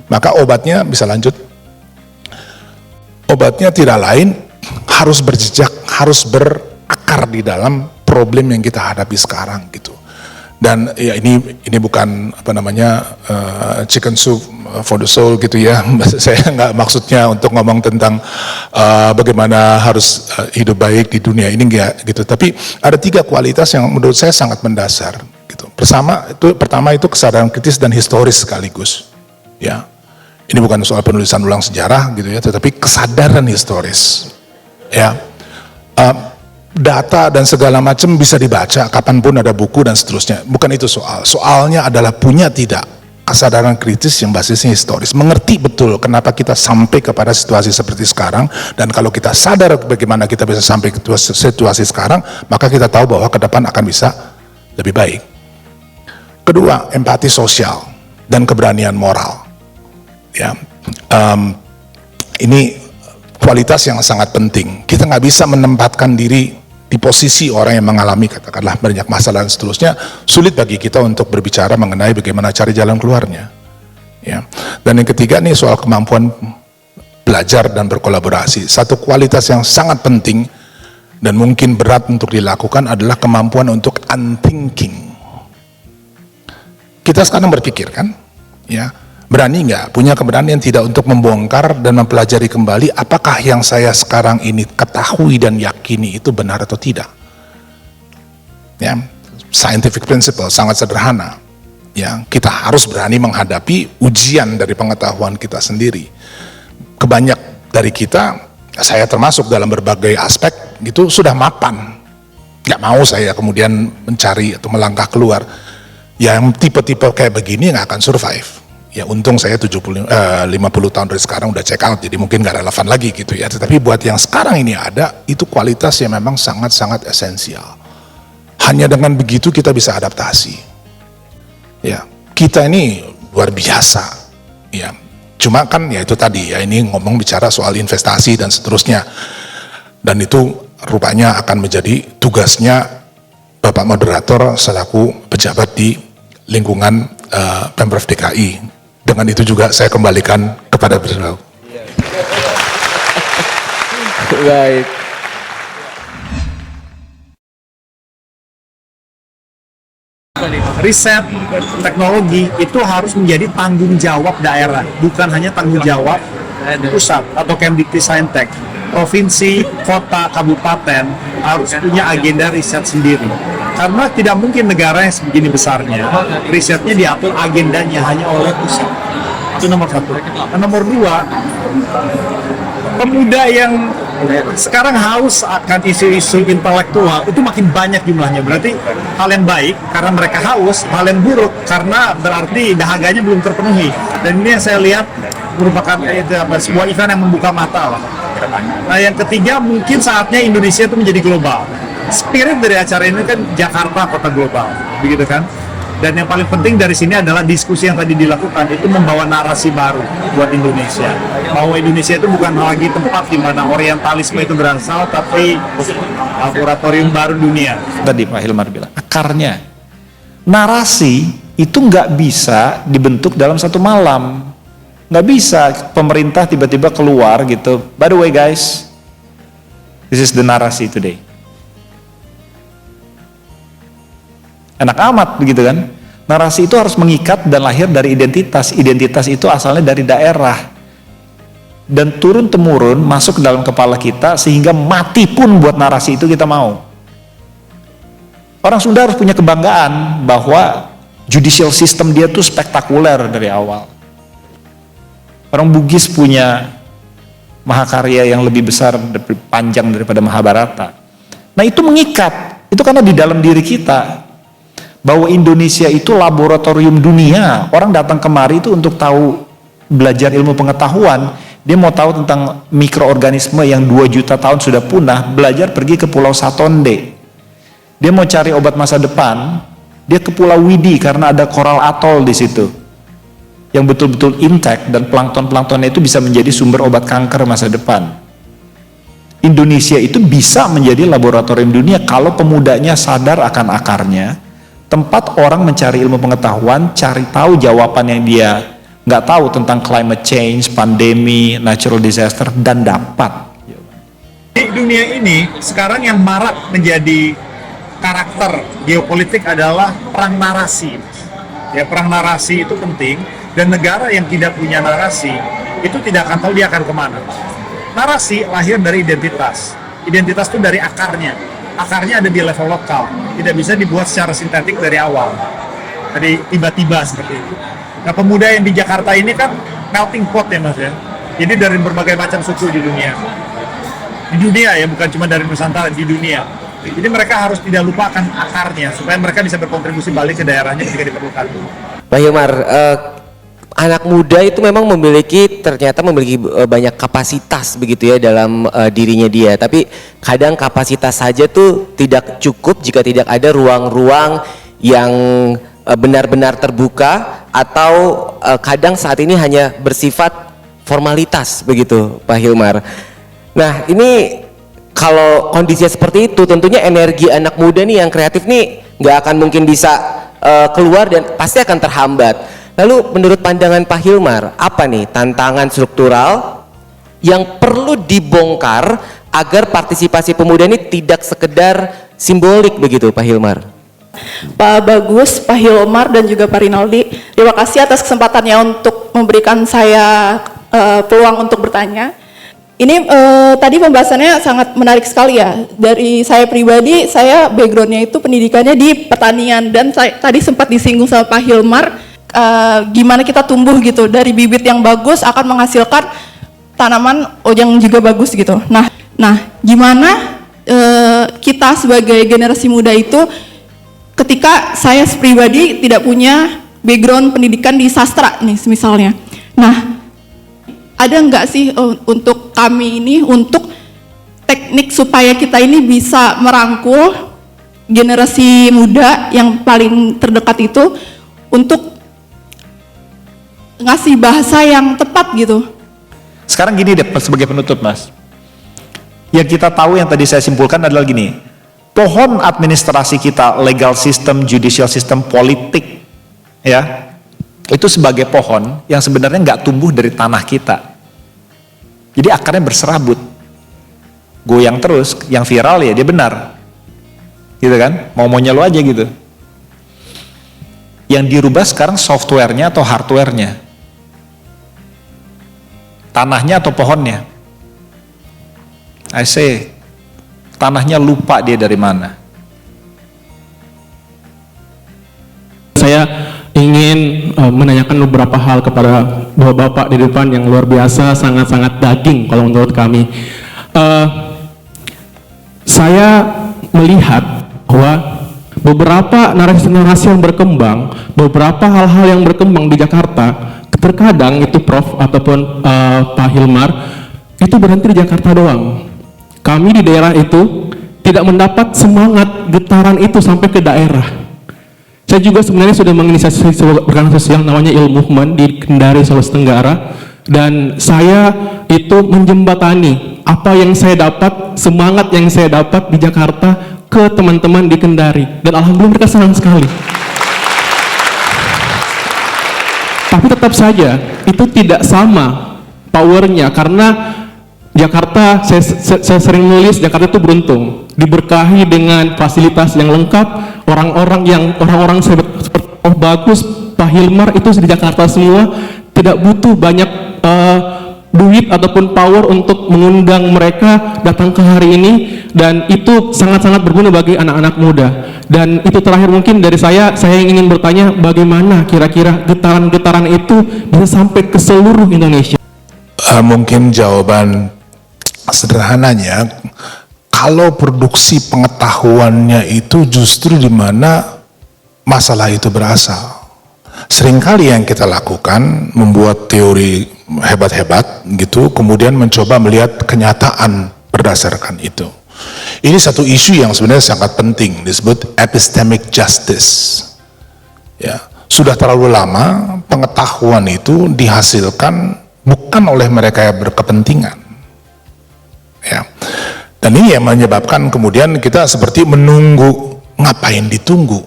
S6: Maka obatnya bisa lanjut. Obatnya tidak lain, harus berjejak, harus berakar di dalam problem yang kita hadapi sekarang gitu. Dan ya ini bukan apa namanya chicken soup for the soul gitu ya. Saya nggak maksudnya untuk ngomong tentang bagaimana harus hidup baik di dunia ini enggak gitu. Tapi ada 3 kualitas yang menurut saya sangat mendasar gitu. Pertama itu kesadaran kritis dan historis sekaligus. Ya, ini bukan soal penulisan ulang sejarah gitu ya, tetapi kesadaran historis. Ya. Data dan segala macam bisa dibaca kapanpun, ada buku dan seterusnya, bukan itu soalnya adalah punya tidak kesadaran kritis yang basisnya historis, mengerti betul kenapa kita sampai kepada situasi seperti sekarang, dan kalau kita sadar bagaimana kita bisa sampai ke situasi sekarang, maka kita tahu bahwa ke depan akan bisa lebih baik. Kedua, empati sosial dan keberanian moral. Ya, ini kualitas yang sangat penting. Kita nggak bisa menempatkan diri di posisi orang yang mengalami katakanlah banyak masalah dan seterusnya, sulit bagi kita untuk berbicara mengenai bagaimana cari jalan keluarnya. Ya. Dan yang ketiga nih soal kemampuan belajar dan berkolaborasi. Satu kualitas yang sangat penting dan mungkin berat untuk dilakukan adalah kemampuan untuk unthinking. Kita sekarang berpikir kan, ya. Berani nggak? Punya keberanian tidak untuk membongkar dan mempelajari kembali apakah yang saya sekarang ini ketahui dan yakini itu benar atau tidak? Ya, scientific principle sangat sederhana. Ya, kita harus berani menghadapi ujian dari pengetahuan kita sendiri. Kebanyak dari kita, saya termasuk dalam berbagai aspek gitu sudah mapan. Nggak mau saya kemudian mencari atau melangkah keluar. Yang tipe-tipe kayak begini nggak akan survive. Ya untung saya 50 tahun dari sekarang udah check out, jadi mungkin gak relevan lagi gitu ya. Tetapi buat yang sekarang ini ada, itu kualitas yang memang sangat-sangat esensial. Hanya dengan begitu kita bisa adaptasi. Ya, kita ini luar biasa. Ya, cuma kan ya itu tadi ya, ini ngomong bicara soal investasi dan seterusnya. Dan itu rupanya akan menjadi tugasnya Bapak Moderator selaku pejabat di lingkungan Pemprov DKI. Dengan itu juga saya kembalikan kepada beliau.
S2: Baik.
S1: Riset teknologi itu harus menjadi tanggung jawab daerah, bukan hanya tanggung jawab pusat atau Kemdikbudristek. Provinsi, kota, kabupaten harus punya agenda riset sendiri. Karena tidak mungkin negara yang sebegini besarnya, risetnya diatur agendanya hanya oleh pusat. Itu nomor 1. Nomor 2, pemuda yang sekarang haus akan isu-isu intelektual itu makin banyak jumlahnya. Berarti hal yang baik karena mereka haus, hal yang buruk karena berarti dahaganya belum terpenuhi. Dan ini yang saya lihat merupakan sebuah event yang membuka mata lah. Nah yang ketiga, mungkin saatnya Indonesia itu menjadi global. Spirit dari acara ini kan Jakarta kota global, begitu kan? Dan yang paling penting dari sini adalah diskusi yang tadi dilakukan itu membawa narasi baru buat Indonesia. Bahwa Indonesia itu bukan lagi tempat di mana orientalisme itu berasal, tapi laboratorium baru dunia.
S3: Tadi Pak Hilmar bilang, akarnya. Narasi itu nggak bisa dibentuk dalam satu malam. Nggak bisa pemerintah tiba-tiba keluar gitu. By the way guys, this is the narasi today. Enak amat begitu kan. Narasi itu harus mengikat dan lahir dari identitas. Identitas itu asalnya dari daerah. Dan turun-temurun masuk ke dalam kepala kita sehingga mati pun buat narasi itu kita mau. Orang Sunda harus punya kebanggaan bahwa judicial system dia tuh spektakuler dari awal. Orang Bugis punya mahakarya yang lebih besar, lebih panjang daripada Mahabharata. Nah itu mengikat, itu karena di dalam diri kita. Bahwa Indonesia itu laboratorium dunia. Orang datang kemari itu untuk tahu, belajar ilmu pengetahuan. Dia mau tahu tentang mikroorganisme yang 2 juta tahun sudah punah, belajar pergi ke Pulau Satonde. Dia mau cari obat masa depan, dia ke Pulau Widi karena ada coral atoll di situ. yang betul-betul intact dan plankton-planktonnya itu bisa menjadi sumber obat kanker masa depan. Indonesia itu bisa menjadi laboratorium dunia kalau pemudanya sadar akan akarnya, tempat orang mencari ilmu pengetahuan, cari tahu jawaban yang dia nggak tahu tentang climate change, pandemi, natural disaster, dan dapat.
S1: Di dunia ini sekarang yang marak menjadi karakter geopolitik adalah perang narasi. Ya, perang narasi itu penting, dan negara yang tidak punya narasi itu tidak akan tahu dia akan kemana. Narasi lahir dari identitas. Identitas itu dari akarnya. Akarnya ada di level lokal, tidak bisa dibuat secara sintetik dari awal. Jadi tiba-tiba seperti itu. Nah, pemuda yang di Jakarta ini kan melting pot ya Mas ya. Jadi dari berbagai macam suku di dunia. Di dunia ya, bukan cuma dari Nusantara, di dunia. Jadi mereka harus tidak lupakan akarnya supaya mereka bisa berkontribusi balik ke daerahnya ketika diperlukan.
S2: Pak Hilmar, anak muda itu memang ternyata memiliki banyak kapasitas begitu ya dalam dirinya dia. Tapi kadang kapasitas saja tuh tidak cukup jika tidak ada ruang-ruang yang benar-benar terbuka, atau kadang saat ini hanya bersifat formalitas begitu, Pak Hilmar. Nah, ini kalau kondisinya seperti itu, tentunya energi anak muda nih yang kreatif nih nggak akan mungkin bisa keluar dan pasti akan terhambat. Lalu menurut pandangan Pak Hilmar, apa nih tantangan struktural yang perlu dibongkar agar partisipasi pemuda ini tidak sekedar simbolik begitu, Pak Hilmar?
S21: Pak Bagus, Pak Hilmar, dan juga Pak Rinaldi, terima kasih atas kesempatannya untuk memberikan saya peluang untuk bertanya. Ini tadi pembahasannya sangat menarik sekali ya. Dari saya pribadi, saya backgroundnya itu pendidikannya di pertanian, dan tadi sempat disinggung sama Pak Hilmar, gimana kita tumbuh gitu dari bibit yang bagus akan menghasilkan tanaman yang juga bagus gitu. Nah gimana kita sebagai generasi muda itu, ketika saya pribadi tidak punya background pendidikan di sastra nih misalnya. Nah, ada nggak sih untuk kami ini, untuk teknik supaya kita ini bisa merangkul generasi muda yang paling terdekat itu untuk ngasih bahasa yang tepat gitu?
S3: Sekarang gini deh sebagai penutup Mas, yang kita tahu yang tadi saya simpulkan adalah gini, pohon administrasi kita, legal system, judicial system, politik ya, itu sebagai pohon yang sebenarnya nggak tumbuh dari tanah kita. Jadi akarnya berserabut, goyang terus. Yang viral ya dia benar, gitu kan? Mau-maunya lu aja gitu. Yang dirubah sekarang softwarenya atau hardwarenya, tanahnya atau pohonnya. I say, tanahnya lupa dia dari mana.
S22: Saya ingin menanyakan beberapa hal kepada bapak-bapak di depan yang luar biasa, sangat-sangat daging kalau menurut kami. Saya melihat bahwa beberapa narasi-narasi yang berkembang, beberapa hal-hal yang berkembang di Jakarta, terkadang itu Prof ataupun Pak Hilmar, itu berhenti di Jakarta doang. Kami di daerah itu tidak mendapat semangat getaran itu sampai ke daerah. Saya juga sebenarnya sudah menginisiasi sebuah gerakan sosial namanya Il Movement di Kendari, Sulawesi Tenggara, dan saya itu menjembatani apa yang saya dapat, semangat yang saya dapat di Jakarta ke teman-teman di Kendari, dan alhamdulillah mereka senang sekali. Tapi tetap saja itu tidak sama powernya, karena Jakarta, saya sering nulis, Jakarta itu beruntung, diberkahi dengan fasilitas yang lengkap, orang-orang seperti Oh Bagus, Pak Hilmar itu di Jakarta semua, tidak butuh banyak duit ataupun power untuk mengundang mereka datang ke hari ini, dan itu sangat-sangat berguna bagi anak-anak muda. Dan itu terakhir mungkin dari saya ingin bertanya, bagaimana kira-kira getaran-getaran itu bisa sampai ke seluruh Indonesia?
S6: Mungkin jawaban sederhananya, kalau produksi pengetahuannya itu justru di mana masalah itu berasal. Seringkali yang kita lakukan membuat teori hebat-hebat gitu, kemudian mencoba melihat kenyataan berdasarkan itu. Ini satu isu yang sebenarnya sangat penting, disebut epistemic justice. Ya, Sudah terlalu lama pengetahuan itu dihasilkan bukan oleh mereka yang berkepentingan. Ya. Dan ini yang menyebabkan kemudian kita seperti menunggu. Ngapain ditunggu?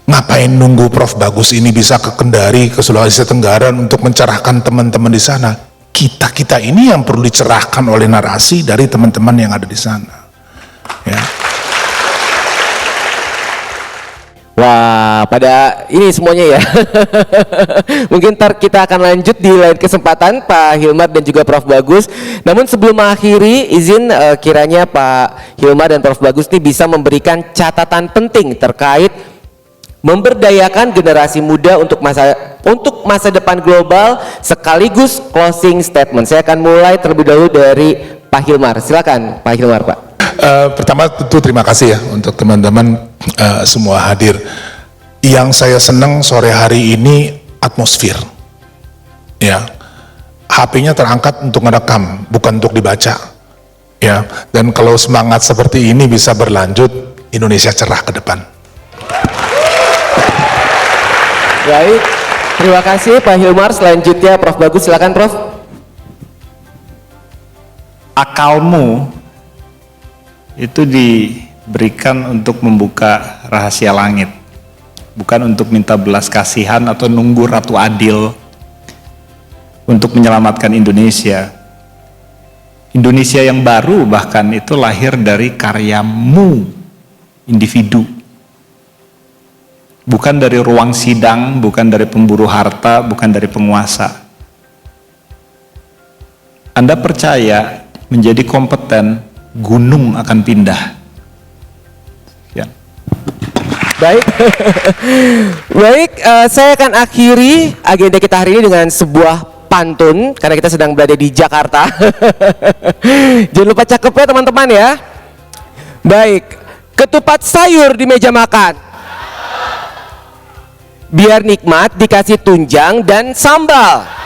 S6: Ngapain nunggu Prof Bagus ini bisa ke Kendari, ke Sulawesi Tenggara untuk mencerahkan teman-teman di sana? Kita ini yang perlu dicerahkan oleh narasi dari teman-teman yang ada di sana. Ya.
S2: Wah, pada ini semuanya ya. Mungkin ntar kita akan lanjut di lain kesempatan, Pak Hilmar dan juga Prof Bagus. Namun sebelum mengakhiri, izin kiranya Pak Hilmar dan Prof Bagus ini bisa memberikan catatan penting terkait memberdayakan generasi muda untuk masa depan global, sekaligus closing statement. Saya akan mulai terlebih dahulu dari Pak Hilmar. Silakan Pak Hilmar, Pak.
S6: Pertama tentu terima kasih ya untuk teman-teman semua hadir. Yang saya senang sore hari ini atmosfer. Ya, HP-nya terangkat untuk merekam, bukan untuk dibaca. Ya, dan kalau semangat seperti ini bisa berlanjut, Indonesia cerah ke depan.
S2: Baik, terima kasih Pak Hilmar. Selanjutnya Prof Bagus, silakan Prof.
S3: Akalmu itu diberikan untuk membuka rahasia langit, bukan untuk minta belas kasihan atau nunggu Ratu Adil untuk menyelamatkan Indonesia. Indonesia yang baru bahkan itu lahir dari karyamu, individu, bukan dari ruang sidang, bukan dari pemburu harta, bukan dari penguasa. Anda percaya menjadi kompeten, gunung akan pindah. Ya.
S2: Baik, baik. Saya akan akhiri agenda kita hari ini dengan sebuah pantun karena kita sedang berada di Jakarta. Jangan lupa cakep ya teman-teman ya. Baik, ketupat sayur di meja makan. Biar nikmat dikasih tunjang dan sambal.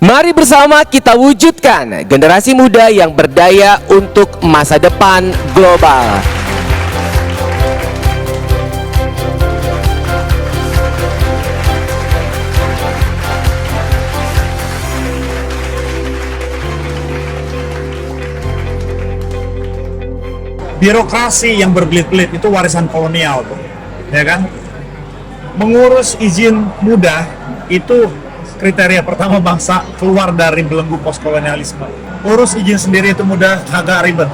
S2: Mari bersama kita wujudkan generasi muda yang berdaya untuk masa depan global.
S1: Birokrasi yang berbelit-belit itu warisan kolonial tuh, ya kan? Mengurus izin mudah itu kriteria pertama bangsa keluar dari belenggu postkolonialisme. Urus izin sendiri itu mudah, agak ribet.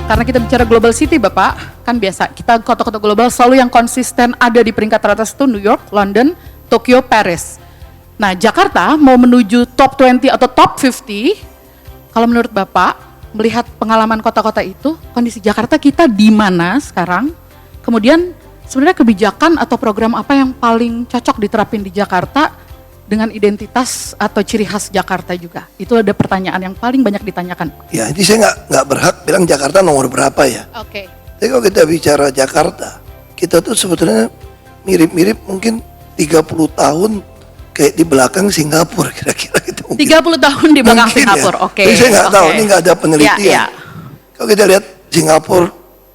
S4: Karena kita bicara global city Bapak, kan biasa kita kota-kota global selalu yang konsisten ada di peringkat teratas itu New York, London, Tokyo, Paris. Nah Jakarta mau menuju top 20 atau top 50, kalau menurut Bapak melihat pengalaman kota-kota itu, kondisi Jakarta kita di mana sekarang? Kemudian sebenarnya kebijakan atau program apa yang paling cocok diterapin di Jakarta dengan identitas atau ciri khas Jakarta juga? Itu ada pertanyaan yang paling banyak ditanyakan.
S5: Ya, ini saya nggak berhak bilang Jakarta nomor berapa ya.
S4: Oke.
S5: Tapi kalau kita bicara Jakarta, kita tuh sebetulnya mirip-mirip mungkin 30 tahun kayak di belakang Singapura kira-kira gitu.
S4: 30 tahun di belakang
S5: mungkin
S4: Singapura,
S5: ya.
S4: oke.
S5: Tapi saya nggak tahu, ini nggak ada penelitian.
S4: Ya.
S5: Kalau kita lihat Singapura,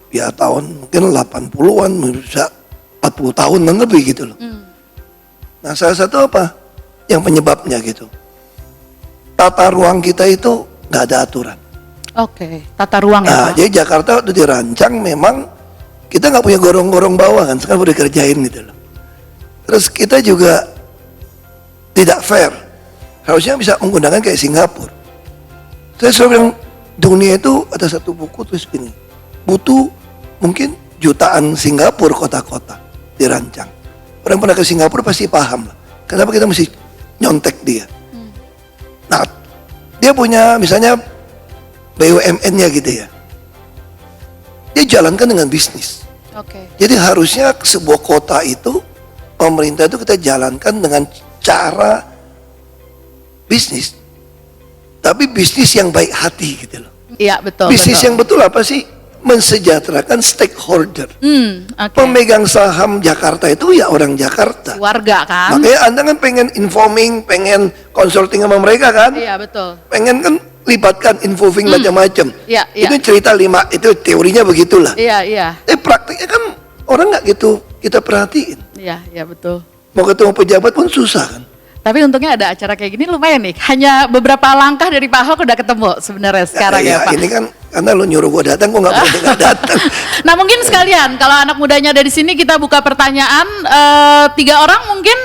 S5: ya tahun mungkin 80-an, bisa 40 tahun dan lebih gitu loh. Nah salah satu apa yang penyebabnya gitu? Tata ruang kita itu nggak ada aturan.
S4: Oke, tata ruang ya
S5: Nah,
S4: Pak?
S5: jadi Jakarta waktu dirancang memang kita nggak punya gorong-gorong bawah kan, sekarang udah kerjain gitu loh. Terus kita juga tidak fair, harusnya bisa menggunakan kayak Singapura. Saya selalu bilang dunia itu ada satu buku tulis gini, butuh mungkin jutaan Singapura kota-kota dirancang. Orang pernah ke Singapura pasti paham lah, kenapa kita mesti nyontek dia. Nah, dia punya misalnya BUMN-nya gitu ya. dia jalankan dengan bisnis. Jadi harusnya sebuah kota itu, pemerintah itu kita jalankan dengan cara bisnis. Tapi bisnis yang baik hati gitu loh.
S4: Iya, betul.
S5: Bisnis yang betul apa sih? Mensejahterakan stakeholder. Pemegang saham Jakarta itu ya orang Jakarta.
S4: Warga kan?
S5: Makanya Anda kan pengen informing, pengen consulting sama mereka kan?
S4: Iya, betul.
S5: Pengen kan libatkan, involving macam-macam.
S4: Iya,
S5: Itu cerita 5, itu teorinya begitulah.
S4: Iya, iya.
S5: Praktiknya kan orang nggak gitu kita perhatiin.
S4: Iya, iya betul.
S5: Mau ketemu pejabat pun susah kan.
S4: Tapi untungnya ada acara kayak gini lumayan nih. Hanya beberapa langkah dari Pak Ahok udah ketemu sebenarnya sekarang ya Pak.
S5: Ini kan karena lo nyuruh gua datang, gua nggak boleh nggak datang.
S4: Nah mungkin sekalian kalau anak mudanya ada di sini kita buka pertanyaan 3 orang mungkin.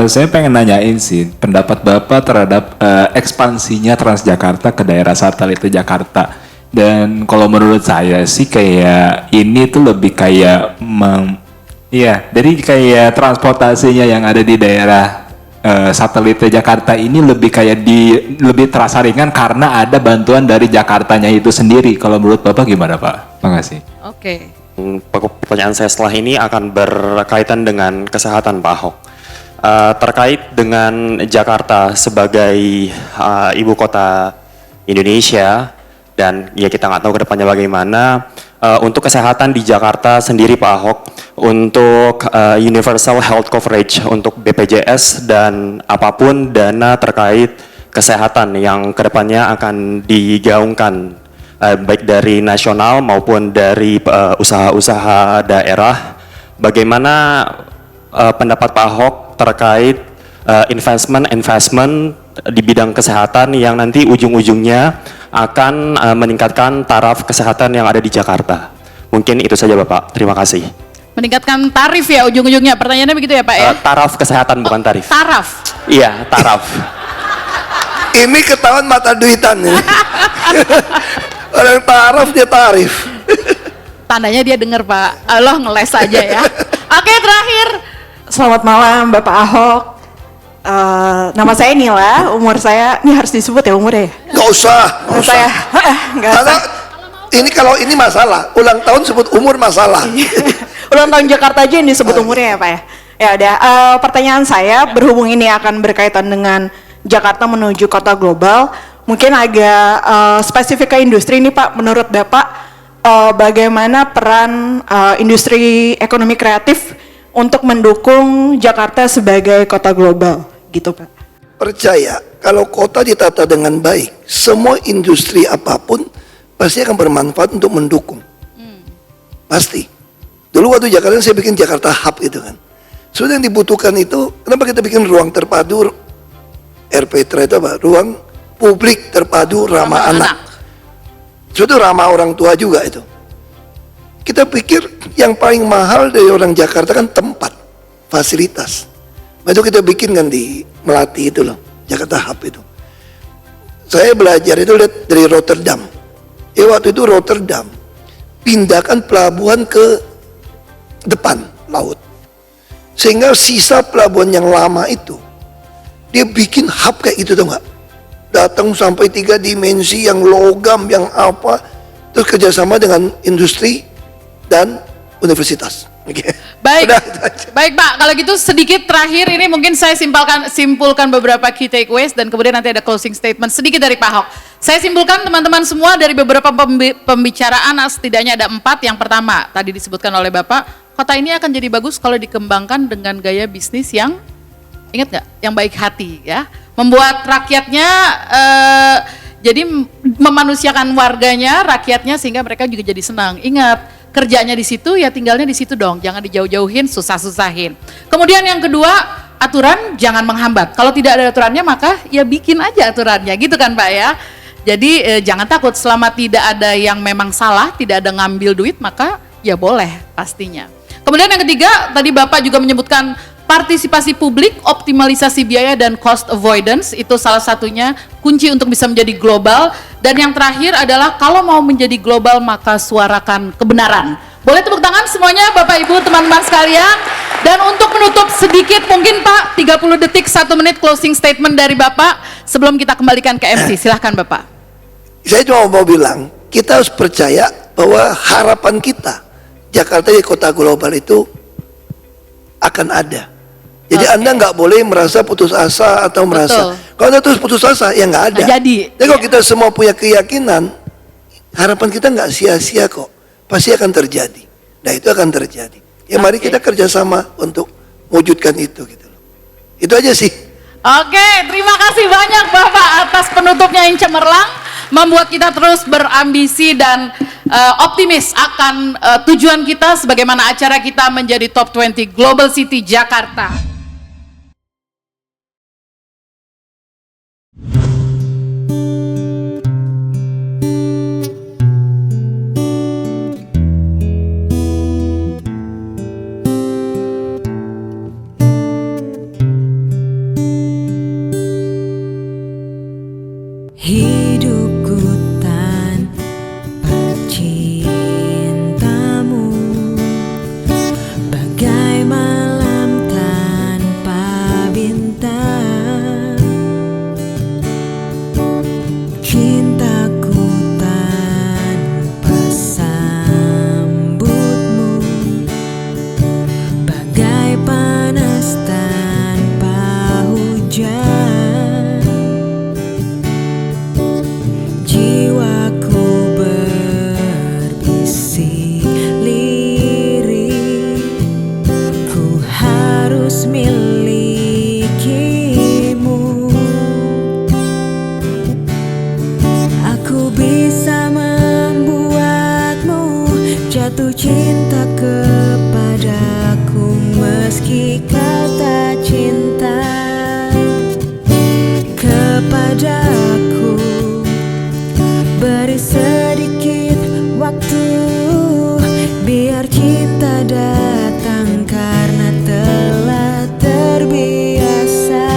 S3: Saya pengen nanyain sih pendapat Bapak terhadap ekspansinya Transjakarta ke daerah satelit Jakarta. Dan kalau menurut saya sih kayak ini tuh lebih kayak jadi kayak transportasinya yang ada di daerah satelit Jakarta ini lebih kayak lebih terasa ringan karena ada bantuan dari Jakartanya itu sendiri. Kalau menurut Bapak gimana Pak? Makasih.
S4: Oke.
S11: Pertanyaan saya setelah ini akan berkaitan dengan kesehatan Pak Ahok. Terkait dengan Jakarta sebagai ibu kota Indonesia dan ya kita nggak tahu ke depannya bagaimana. Untuk kesehatan di Jakarta sendiri Pak Ahok, untuk universal health coverage untuk BPJS dan apapun dana terkait kesehatan yang kedepannya akan digaungkan baik dari nasional maupun dari usaha-usaha daerah, bagaimana pendapat Pak Ahok terkait investment di bidang kesehatan yang nanti ujung-ujungnya akan meningkatkan taraf kesehatan yang ada di Jakarta. Mungkin itu saja Bapak, terima kasih.
S4: Meningkatkan tarif ya ujung-ujungnya, pertanyaannya begitu ya Pak ya?
S11: Taraf kesehatan bukan tarif.
S4: Taraf?
S11: Iya, taraf.
S5: Ini ketahuan mata duitan ya. Orang taraf dia tarif.
S4: Tandanya dia dengar Pak, Allah ngeles aja ya. Oke terakhir.
S12: Selamat malam Bapak Ahok. Nama saya Nila, umur saya, ini harus disebut ya umurnya ya?
S5: Nggak usah.
S12: Saya,
S5: karena ini kalau ini masalah, ulang tahun sebut umur masalah.
S12: Ulang tahun Jakarta aja yang disebut umurnya ya Pak ya? Ya udah, pertanyaan saya berhubung ini akan berkaitan dengan Jakarta menuju kota global, mungkin agak spesifik ke industri ini Pak, menurut Bapak bagaimana peran industri ekonomi kreatif untuk mendukung Jakarta sebagai kota global? Gitu Pak.
S5: Percaya kalau kota ditata dengan baik, semua industri apapun pasti akan bermanfaat untuk mendukung. Pasti. Dulu waktu Jakarta saya bikin Jakarta Hub itu kan. Sudah yang dibutuhkan itu, kenapa kita bikin ruang terpadu RPTRA itu apa? Ruang publik terpadu ramah anak. Sudah ramah orang tua juga itu. Kita pikir yang paling mahal dari orang Jakarta kan tempat, fasilitas. Itu kita bikin kan di Melati itu loh, Jakarta Hub itu. Saya belajar itu lihat dari Rotterdam. Waktu itu Rotterdam pindahkan pelabuhan ke depan laut. Sehingga sisa pelabuhan yang lama itu dia bikin hub kayak gitu tuh nggak? Datang sampai 3 dimensi yang logam, yang apa, terus kerjasama dengan industri dan universitas.
S4: Baik, baik Pak. Kalau gitu sedikit terakhir ini mungkin saya simpulkan beberapa key takeaways dan kemudian nanti ada closing statement sedikit dari Pak Ahok. Saya simpulkan teman-teman semua dari beberapa pembicaraan setidaknya ada 4. Yang pertama tadi disebutkan oleh Bapak, kota ini akan jadi bagus kalau dikembangkan dengan gaya bisnis yang ingat nggak? Yang baik hati ya, membuat rakyatnya jadi memanusiakan warganya, rakyatnya sehingga mereka juga jadi senang. Ingat. Kerjanya di situ ya tinggalnya di situ dong, jangan dijauh-jauhin, susah-susahin. Kemudian yang kedua, aturan jangan menghambat. Kalau tidak ada aturannya maka ya bikin aja aturannya, gitu kan Pak ya. Jadi jangan takut selama tidak ada yang memang salah, tidak ada ngambil duit maka ya boleh pastinya. Kemudian yang ketiga, tadi Bapak juga menyebutkan partisipasi publik, optimalisasi biaya dan cost avoidance itu salah satunya kunci untuk bisa menjadi global. Dan yang terakhir adalah kalau mau menjadi global maka suarakan kebenaran. Boleh tepuk tangan semuanya Bapak Ibu teman-teman sekalian. Dan untuk menutup sedikit mungkin Pak 30 detik 1 menit closing statement dari Bapak sebelum kita kembalikan ke MC. Silahkan Bapak.
S5: Saya cuma mau bilang kita harus percaya bahwa harapan kita Jakarta di kota global itu akan ada. Jadi Anda nggak boleh merasa putus asa atau merasa kalau Anda terus putus asa ya nggak ada. Jadi kalau kita semua punya keyakinan, harapan kita nggak sia-sia kok, pasti akan terjadi. Nah itu akan terjadi. Ya mari kita kerjasama untuk mewujudkan itu gitu. Itu aja sih.
S4: Oke, terima kasih banyak Bapak atas penutupnya yang cemerlang, membuat kita terus berambisi dan optimis akan tujuan kita sebagaimana acara kita menjadi Top 20 Global City Jakarta.
S13: Hidupku tanpa cintamu bagai malam tanpa bintang. Cintaku tanpa sambutmu bagai panas tanpa hujan. Jiwaku berbisik lirik, ku harus milikimu. Aku bisa membuatmu jatuh cinta kepadaku meski kau tak cinta kepadaku. Beri sedikit waktu biar cinta datang karena telah terbiasa.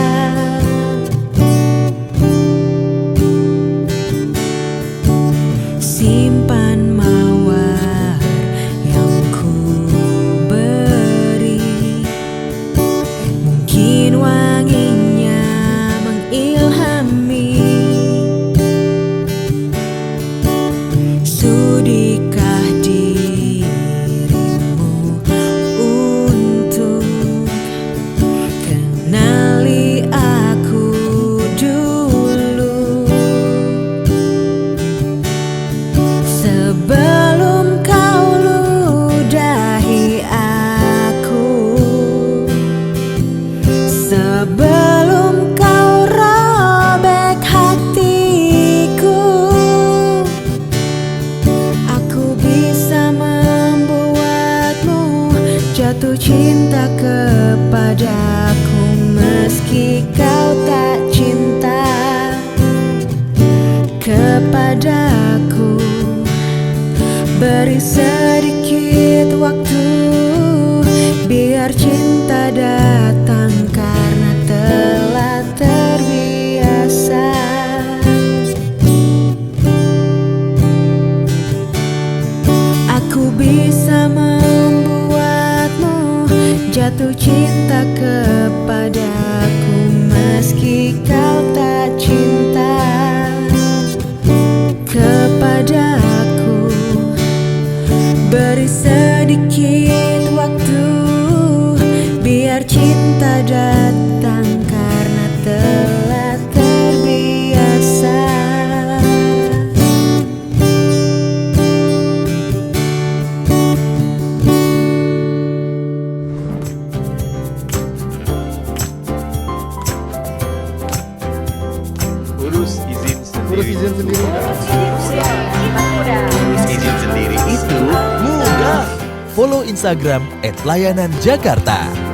S13: Simpan mawar yang ku beri, mungkin wanginya mengilhami. Sudikah dirimu untuk kenali aku dulu, sebelum kau ludahi aku, sebelum kau robek hatiku. Aku bisa membuatmu jatuh cinta kepadaku meski kau tak cinta kepadaku. Beri sedikit waktu biar cinta datang karena telah terbiasa. Aku bisa membuatmu jatuh cinta kepadaku meski kau tak cinta kepadaku. Beri sedikit waktu biar cinta datang karena telah terbiasa.
S15: Urus izin sendiri.
S23: Urus izin sendiri.
S15: Urus izin sendiri itu mudah.
S24: Follow Instagram @layananjakarta.